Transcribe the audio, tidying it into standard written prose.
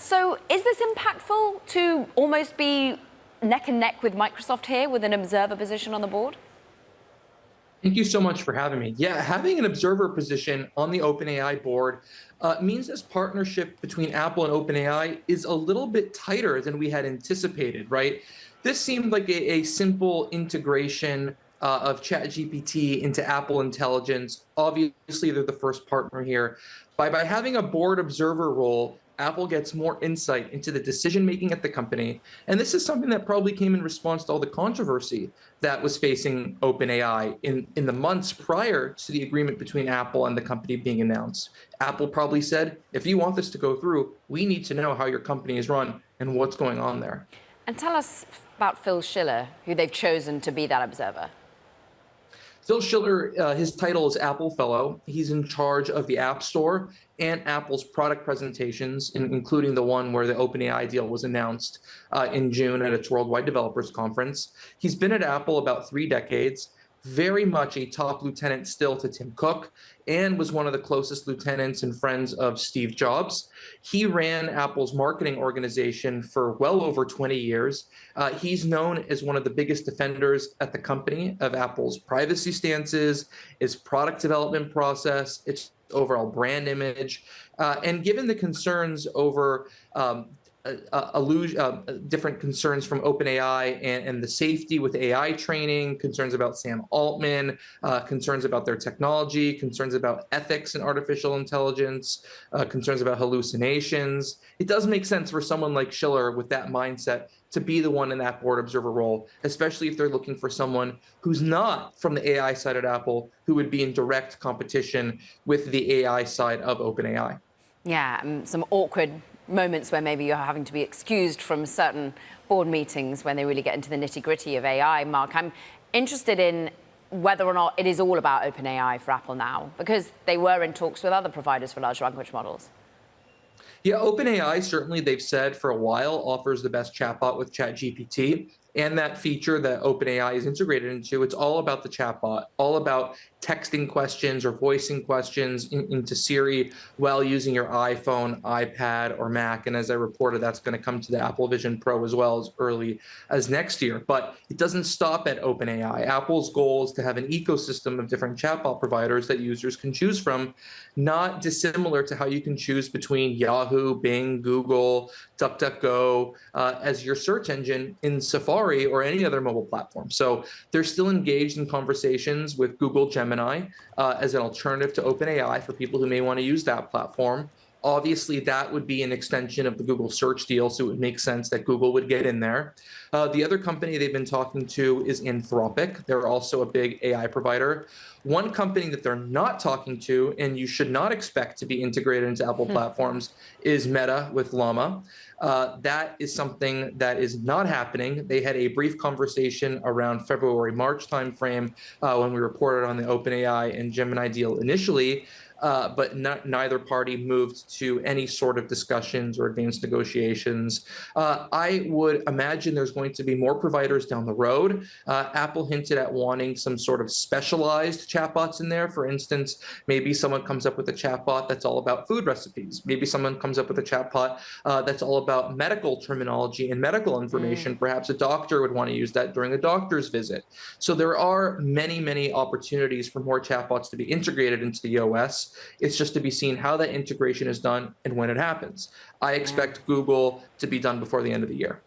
So is this impactful to almost be neck and neck with Microsoft here with an observer position on the board? Thank you so much for having me. Yeah, having an observer position on the OpenAI board means this partnership between Apple and OpenAI is a little bit tighter than we had anticipated, right? This seemed like a simple integration of ChatGPT into Apple Intelligence. Obviously, they're the first partner here. By having a board observer role, Apple gets more insight into the decision making at the company. And this is something that probably came in response to all the controversy that was facing OpenAI in the months prior to the agreement between Apple and the company being announced. Apple probably said, if you want this to go through, we need to know how your company is run and what's going on there. And tell us about Phil Schiller, who they've chosen to be that observer. Phil Schiller, his title is Apple Fellow. He's in charge of the App Store and Apple's product presentations, including the one where the OpenAI deal was announced in June at its Worldwide Developers Conference. He's been at Apple about 3 decades, very much a top lieutenant still to Tim Cook, and was one of the closest lieutenants and friends of Steve Jobs. He ran Apple's marketing organization for well over 20 years. He's known as one of the biggest defenders at the company of Apple's privacy stances, its product development process, its overall brand image. And given the concerns over different concerns from OpenAI and the safety with AI training, concerns about Sam Altman, concerns about their technology, concerns about ethics in artificial intelligence, concerns about hallucinations. It does make sense for someone like Schiller with that mindset to be the one in that board observer role, especially if they're looking for someone who's not from the AI side at Apple, who would be in direct competition with the AI side of OpenAI. Yeah, some awkward moments where maybe you're having to be excused from certain board meetings when they really get into the nitty-gritty of AI. Mark, I'm interested in whether or not it is all about OpenAI for Apple now, because they were in talks with other providers for large language models. Yeah, OpenAI, certainly they've said for a while, offers the best chatbot with ChatGPT. And that feature that OpenAI is integrated into, it's all about the chatbot, all about texting questions or voicing questions into Siri while using your iPhone, iPad, or Mac. And as I reported, that's going to come to the Apple Vision Pro as well as early as next year. But it doesn't stop at OpenAI. Apple's goal is to have an ecosystem of different chatbot providers that users can choose from, not dissimilar to how you can choose between Yahoo, Bing, Google, DuckDuckGo as your search engine in Safari or any other mobile platform. So they're still engaged in conversations with Google Gemini as an alternative to OpenAI for people who may want to use that platform. Obviously, that would be an extension of the Google search deal, so it would make sense that Google would get in there. The other company they've been talking to is Anthropic. They're also a big AI provider. One company that they're not talking to, and you should not expect to be integrated into Apple platforms, is Meta with Llama. That is something that is not happening. They had a brief conversation around February-March timeframe when we reported on the OpenAI and Gemini deal initially. But neither party moved to any sort of discussions or advanced negotiations. I would imagine there's going to be more providers down the road. Apple hinted at wanting some sort of specialized chatbots in there. For instance, maybe someone comes up with a chatbot that's all about food recipes. Maybe someone comes up with a chatbot that's all about medical terminology and medical information. Perhaps a doctor would want to use that during a doctor's visit. So there are many, many opportunities for more chatbots to be integrated into the OS. It's just to be seen how that integration is done and when it happens. I expect Google to be done before the end of the year.